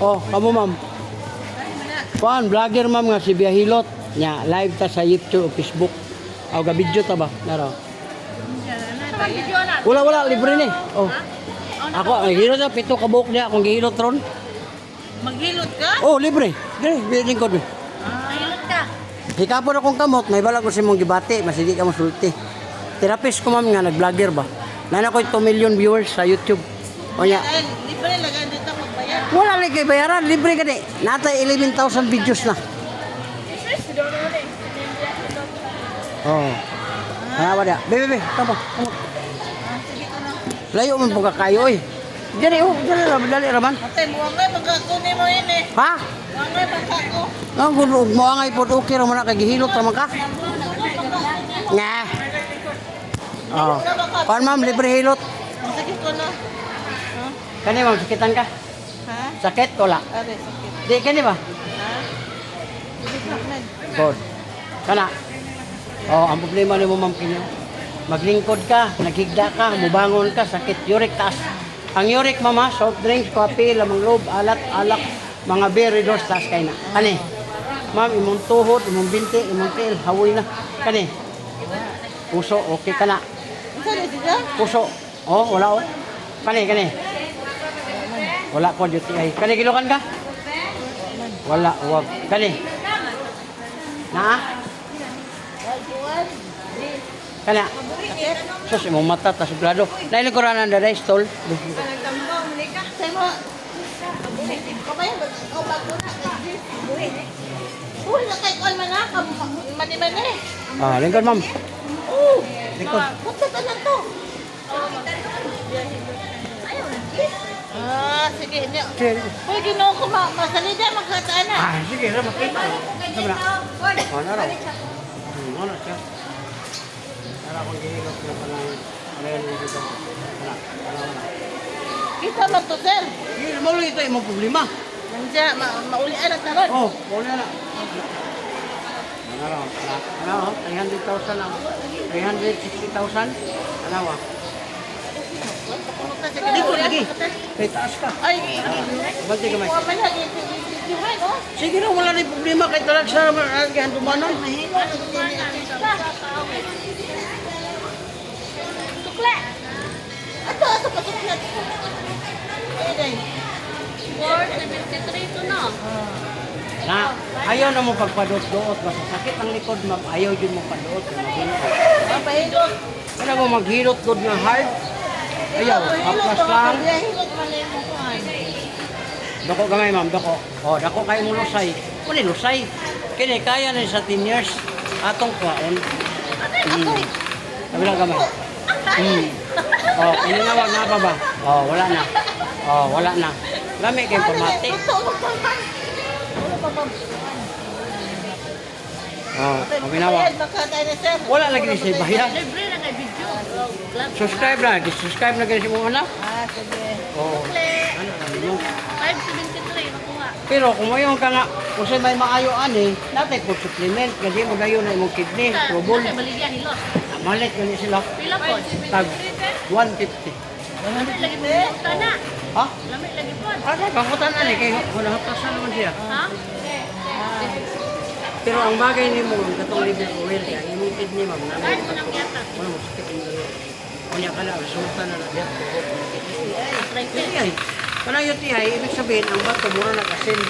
Oh, kamu ma'am. Kuan, vlogger ma'am nga si Biyahilot. Nya, live ta sa YouTube o Facebook. Aw ga video ta ba? Naro. Wala libre ni. Oh. Ako ang hilot na pito ka buhok niya akong gihilot ron. Maghilot ka? Oh, libre. Dire, biling ko. Mahilot ka? Hikapon akong kamot, may bala ko si mong gibati, mas hindi ka masulti. Therapist ko ma'am nga nag-vlogger ba. Nana ko 2 million viewers sa YouTube. O nya. Ay, libre lang dito magbayad. Wala lang kay bayaran, libre ka di. Natay 11,000 videos na. Oh. Ano ba dia? Bebe, tama. Sige ko na. Layo man po ka kayo eh. Dali dali raman. Ate, muwangay magkakunin mo yun eh. Ha? Muwangay magkako. Ang gulog mo angay po okay ra man ka gihilot raman ka. Nga. Oh. Pan ma'am libre hilot. Sige ko na. Kani ma'am sakitan ka? Ha? Sakit wala. Are, sakit. Di kani ba? Ha? Sige ko na. Good. Kana. Oh, ang problema nimo ma'am kinyo. Maglingkod ka, naghigda ka, mubangon ka, sakit uric taas. Ang uric mama, soft drinks, coffee, lamang loob, alat, alak, mga beer, redos, taas kay na. Kani. Ma'am, imong tuhod, imong binti, imong tail, hawoy na. Kani. Puso, okay ka na. Saan siya? Puso. Oh, wala oh. Kani. Wala ko duty ay. Kani gilukan ka? Wala, wag. Kani. Na? Kana. Sus, imong mata ta sigurado. Nailin ko ra nang daday stall. Say mo. Kamay ba? O bago na. Uy, nakay ko man na mani-mani. Ah, lingkod ma'am. Oh. Lingkod. Punta ka na to. Sige. Sige. Uy, ginoo ko masalida magkataan na. Ah, sige, ra makita. Sama na. Ano ra? Ano siya? Ara ko gihilot na pala. Ano yun dito? Wala. Kita man to, sir. Hindi mo ito imong problema. Nandiya, maulian ang taron. Oh, wala na. Ano, 300,000 lang. 360,000. Ano ba? Dito lagi. Kay taas ka. Ay, Bante ka may. kuha man lagi. Oh. Sige na, wala na yung problema. Kay talag sa agahan tumanon. Sukle! Ato, pasukle. Ay, 473 to na. Na, ayaw na mo pagpaduot-duot. Basta sakit ang likod, ma'am. Ayaw din mo paduot. Maghilot. Papahilot. Ano mo maghilot good nga hard? Ayaw, haplas lang. Hilot man lang mo kuhan. Dako gamay, ma'am. Dako. Oh, dako kayo mo lusay. Kuni lusay. Kini, kaya na sa 10 years. Atong kwaon. Sabi lang gamay. Oh, kini na wag na pa ba? Oh, wala na. Oh, wala na. Lami kayong pamati. Oh, paminawa. Wala lagi ni sa bayan. Libre na kay video. Subscribe na. Subscribe na ganyan si mga anak. Ah, sige. Oo. Ano, ano mo? 573 nakuha. Pero kung mayon ka nga, kung sa'yo may maayo ani, natin po supplement. Kasi mo dayon na imong kidney, trouble. Ano baligya hilot? Malit ganyan sila. Pila po? Tag 150. Lamit lagi po punta na. Ha? Lamit lagi po. Ano, kakutan na kay haptasan naman siya. Ha? Pero ang bagay ni mo, katong liver oil, kaya imong kidney, ma'am, Kahit namin. mo nang yata. Wala mo sakit ang dalo. Kanya ka na, resulta na na. Arthritis. Ay, kanang UTI, ibig sabihin, ang bato, mura na kasin.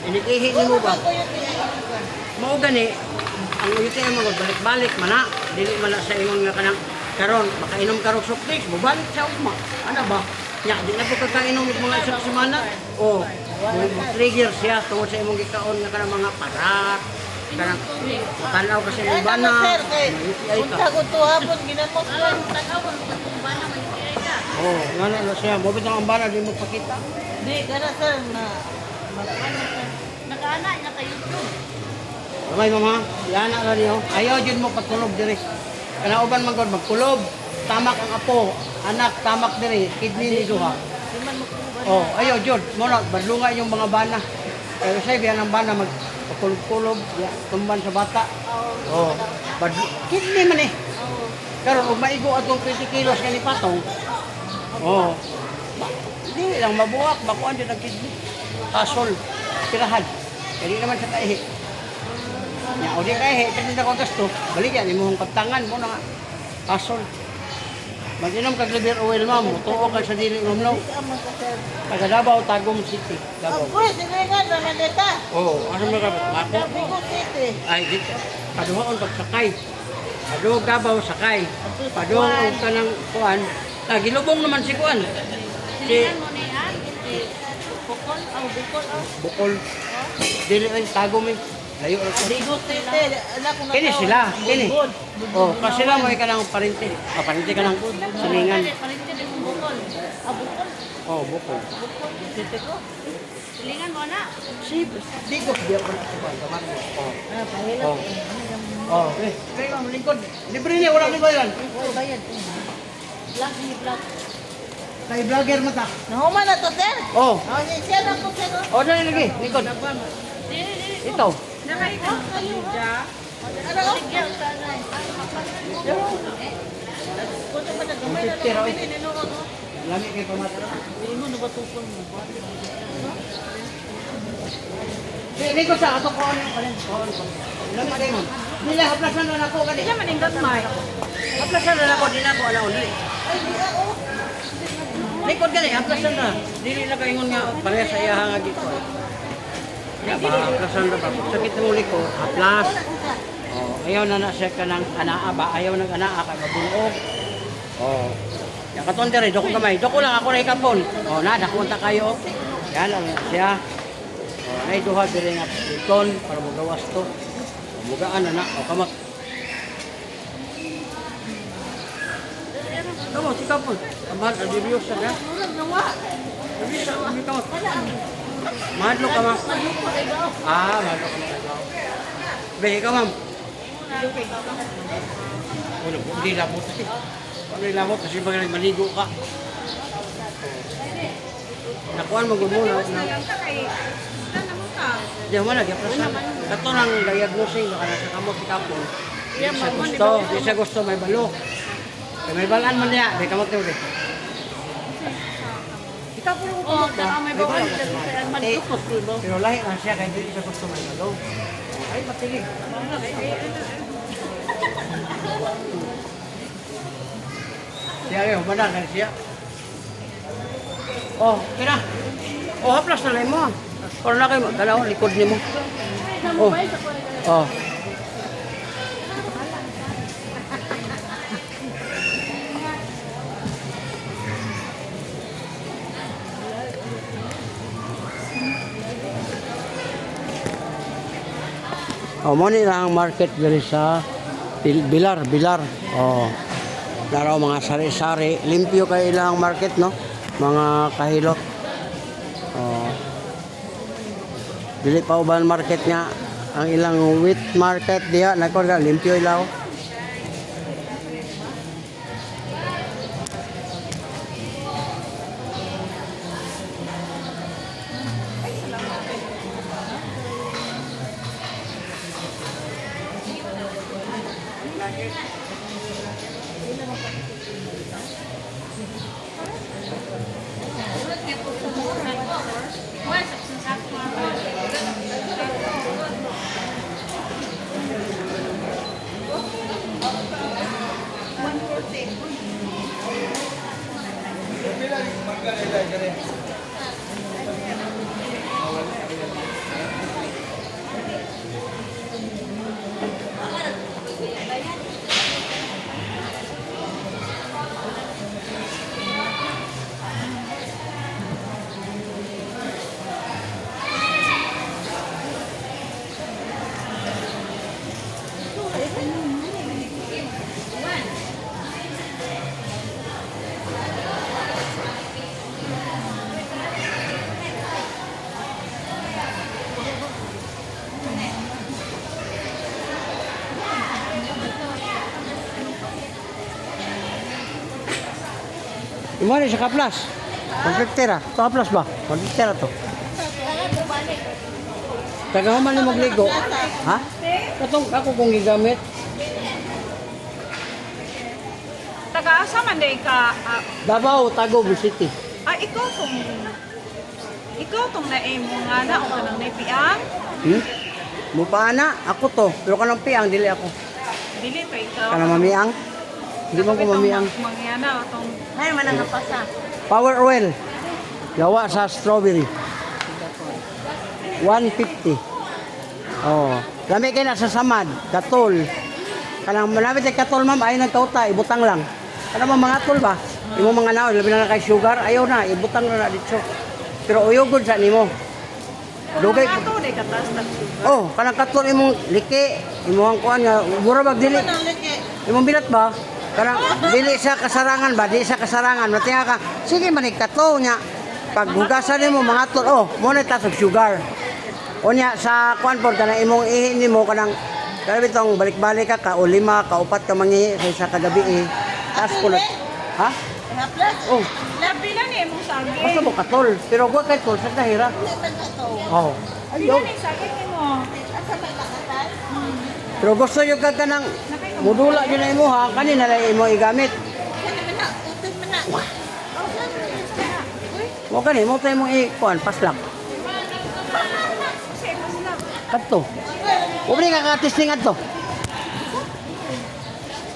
Inikihi ni mo ba? Mao gani, ang UTI mo, balik-balik, mana. Dili man na sa imong nga kanang karon, makainom ka rin soft drinks, bubalik sa ugma. Ano ba? Nya, di na po kakainom yung mga isang semana. O, trigger siya tungkol sa imong gikaon nga kanang mga parat. Kanang, matanaw kasi ng bana. Sir, kay UTI ka. punta ko to hapon, ginamot ko. Tagawan ko kung ba naman yung ka. Oo, nga na siya. Mabit ang ambana, di mo pakita. Di, gana sir, na Nakaana na kay YouTube. Kamay mama, yan na niyo. Ayaw dyan mo patulog dire. Kanauban man gud magkulob. Tamak ang apo, anak tamak dire, kidney ni duha. Oh, ayaw jud. Mo na badlunga yung mga bana. Pero say biyan ang bana mag pakulog-kulob, ya, tumban sa bata. Oh, kidney man eh. Karon ug maigo atong 20 kilos kani patong. Oh. Hindi lang mabuwak, makuan din ang kidney. Kasol, tirahan. Kaya naman sa kaihi. Ya, o di kaihi, kasi na kong gasto, balik yan, imong pagtangan mo na nga. Kasol. Mag-inom kag liver oil ma'am, tuo kag sa dili umno. Taga Davao, Tagum City, Davao. Ang kuya, silingan naman dito. Oo, ano mo ka? Mako? Dabigo City. Ay, dito. Paduhaon pagsakay. Paduhog Davao, sakay. Paduhog ka ng kuan. Gilubong naman si kuan. Si Silingan mo na yan. Bukol. Bukol. Bukol. Dili ay Tagum eh. Layo ra ko. Dabigo City. Anak ko na Kini tao. sila, kini. Bugod. Oh, kasi lang mo ka ng parente. Ah, parente ka ng silingan. Palintin din yung bukol. Bukol. Oh, bukol. Bukol. City ko. Silingan mo na. Si Digo dia ko na sa kuan, kamar mo. Oh. Ah, pahilap. Oh. Oh, kaya mo lingkod. Libre niya, wala ni bayaran. Oh, bayad. Black ni black. Kay vlogger mata. Nahuman na to, sir. Oh. Oh, siya na po, sir. Oh, dali lagi, lingkod. Ito. Nakaikaw kayo. Ano? Sigyan ka na. Kunto pa na gamay na 150 raw. lang. Pinino ko. Lami kay pamata. Hindi mo nabatupon mo. Lingkod sa ato ko ano pa rin. Lami kay mo. Nila haplasan na nako kani. Siya maninggat may. Haplasan na nako din ako ana uli. Lingkod gani, haplasan na. Dili na kaingon nga pareha sa iya nga dito. Ya ba haplasan na ba? Sakit mo liko, haplas. Oh, ayaw na siya ka ng anaa ba? Ayaw ng anaa kay mabunog. Oh. Ya katon dere doko kamay. Doko lang ako na ikapon. Oh, na dako ta kayo. Yan lang siya. Oh, nay duha dire nga iton para magawas to. Mugaan na na o kamat. Kamu si kapon. Kamat adibiyo sa na. Bisa kami kamat. Madlo ka ma. Ah, madlo ka ma. Behi ka ma'am. Wala, hindi labot kasi. Ano yung labot? Kasi pag maligo ka. Nakuhaan mo muna. Di mo na, giyaprasan. Ito nang diagnosing, baka nasa kamot si kapon. Di siya gusto, may balo. Kaya may balaan man niya, may kamot niya ulit. Ikaw po rin Oh, tara may bawal dito sa magdukos dito. Pero lahi lang siya, kaya hindi siya gusto may balo. Ay, matigil. Siya rin, humanang kan siya. Oh, kira. Oh, haplas na lang mo. Para na kayo magkalaw, likod ni mo. Oh. Oh. Oh, mo ni lang market diri sa Bilar. Oh. Naraw mga sari-sari, limpyo kay ilang market no. Mga kahilot. Oh. Dili pa uban market nga ang ilang wheat market diha nagko limpyo ilaw. Imari sa kaplas. Kontraktera. Ito kaplas ba? Kontraktera to. Tagahuman ni magligo. Ha? Katong ako kung gigamit. Asa man day ka? Davao, Tagum City. Ikaw tong naimo nga na o kanang napiang? Hmm? Mupana, ako to. Pero kanang piang, dili ako. Dili pa ikaw. Kanang mamiang. Hindi man ko mamiang. Mangyana o tong Ay, manang napasa. Power oil. Gawa sa strawberry. 150. Oh. Lami kayo na sa samad. Katol. Kanang malapit ay katol ma'am. Ayaw nagkauta. Ibutang lang. Kanang mga tol ba? Imo mga naon. Labi na kay sugar. Ayaw na. Ibutang na dito. Pero uyogod sa nimo. Dugay. ato day katas na sugar. Oh. Kanang katol imong liki. Imong kuan nga. Mura magdili. Imong bilat ba? Karang dili sa kasarangan ba? Di sa kasarangan. Matiya ka. Sige manig kato niya. Pag hugasan nimo mga tol. Oh. Muna tasog sugar. Unya sa kuan pod kanang imong ihi nimo kanang kada bitong balik-balik ka o 5 ka 4 ka mangihi sa isa ka gabi eh. Tas kulot. Ha? Haplas. Oh, Labi na ni imong sagi. basta mo katol. Pero gwa kay tol sa kahira. Oh. Ayaw. Ni sagi nimo. Pero gusto yung ka kanang mudula yun na imo ha. Kanina na imo igamit. Mo kani mo tayo mong i-kuan paslak. Kadto. Ubri ka katisting adto.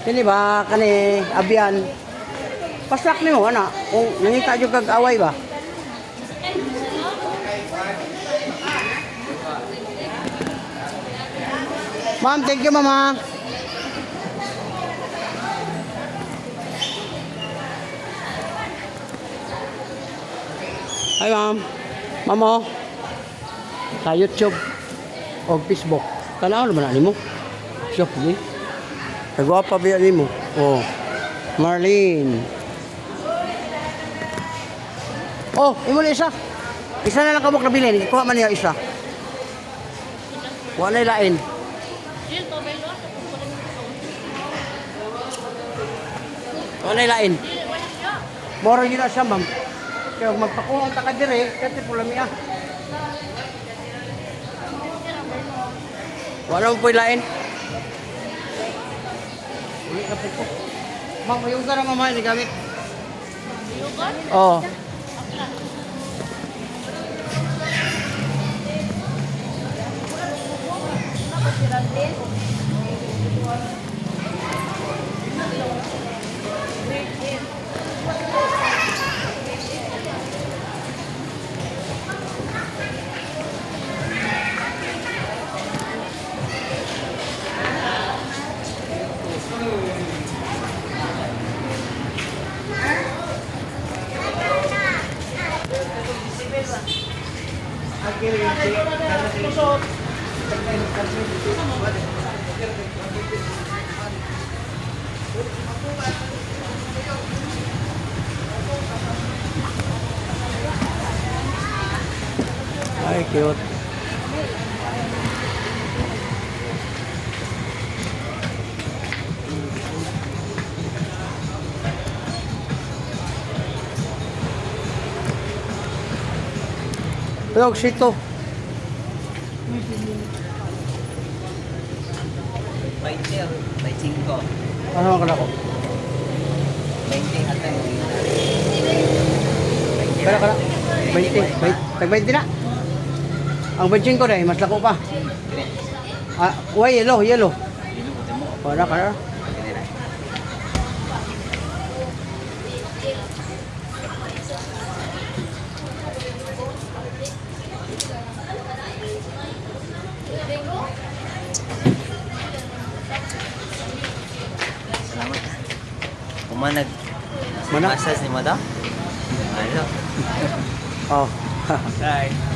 Kini ba kani abyan? Paslak nimo ana kung nangita jud kag away ba? Ma'am, thank you mama. Hi ma'am. Mamo. Sa YouTube o Facebook. Tanaw naman na nimo. Shop ni. Kagwapa ba nimo? Oh. Marlene. Oh, imo na isa. Isa na lang kamok na bilhin. Kuha man niya isa. Kuha na ilain. Kuha na ilain. Moro yun na siya, ma'am. Kaya magpakuha ta ka dire, kasi pula miya. Wala mo po ilain. Uli ka po. Ma'am, yung ka na mama, hindi gamit. Oo. Ay, cute. Dog, sito. 20 o 25. Ano ang kana ko? 20 atay. Kana. 20. Tag-20 na. Ang 20 ko na, mas lako pa. Ah, uy, yellow. Para. Salamat. Kumanag. Mana? Massage ni madam? Ano? Oh. Right.